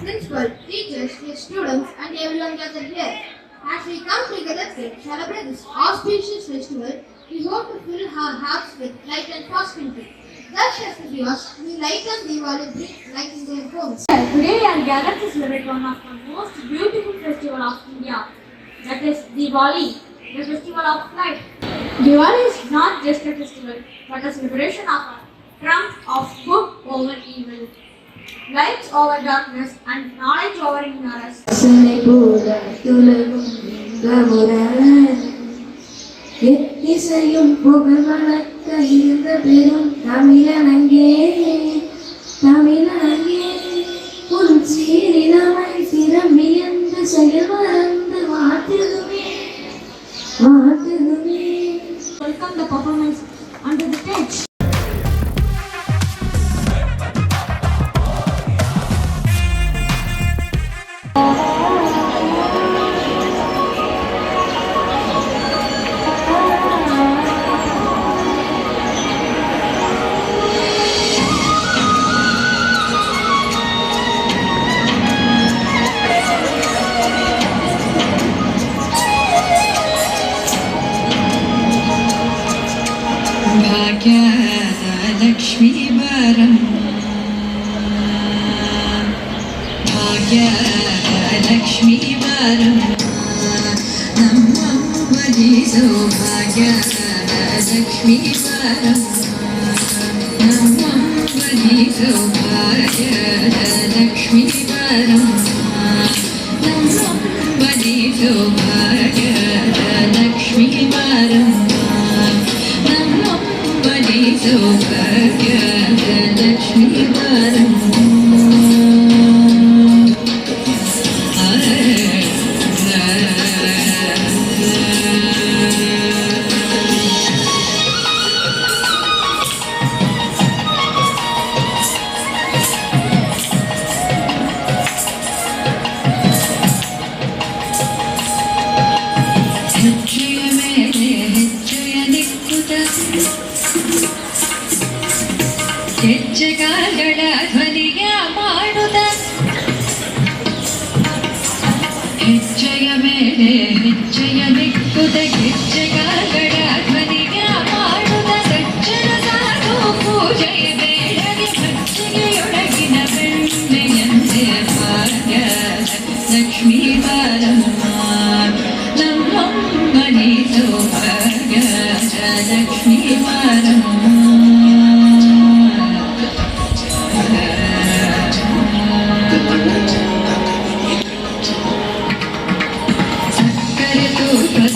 principal, teachers, his students, and everyone gathered here. As we come together to celebrate this auspicious festival, we hope to fill our hearts with light and prosperity. Thus, as the viewers, we lighten Diwali, bring light in their homes. Today we are gathered to celebrate one of the most beautiful festival of India, that is Diwali, the festival of light. Diwali is not just a festival, but a celebration of a triumph of good over evil, light over darkness, and knowledge over ignorance. இசையும் புகழ் வழக்க இருந்த பெரும் தமிழனங்கே உன் சீரிலமை சிரம்பி என்று செயல் மறந்து மாற்றுதுமே. Welcome the performance onto the stage. Lakshmi बारम्मा Bhagyalakshmi बारम्मा नम्मम्मदि सौभाग्यलक्ष्मी बारम्मा नम्मम्मदि सौभाग्यलक्ष्मी बारम्मा नम्मम्मदि सौभाग्यलक्ष्मी बारम्मा नम्मम्मदि सौभाग्यलक्ष्मी बारम्मा ಹೆಜ್ಜೆಗಾಲಗಳ ಧ್ವನಿಯ ಮಾಡುತ್ತ ಹೆಜ್ಜೆಯ ಮೇಲೆ ಹೆಜ್ಜೆಯ ದಿಕ್ಕುದ ಹೆಜ್ಜೆಗಾಲಗಳ ಧ್ವನಿಯ ಮಾಡುತ್ತ ಸಜ್ಜನ ಸಾಧು ಪೂಜೆಯ ಬೇಡಗೆ ಸಜ್ಜೆಯೊಳಗಿನ ಬೆಣ್ಣೆಯಂತೆ ಭಾಗ್ಯ ಲಕ್ಷ್ಮೀ ಬಾರಮ್ಮ ನಮ್ಮಮ್ಮನಿ ಸೌಭಾಗ್ಯ ಲಕ್ಷ್ಮೀ ಬಾರಮ್ಮ ಸಕ್ಕರೆ ತೂಕದ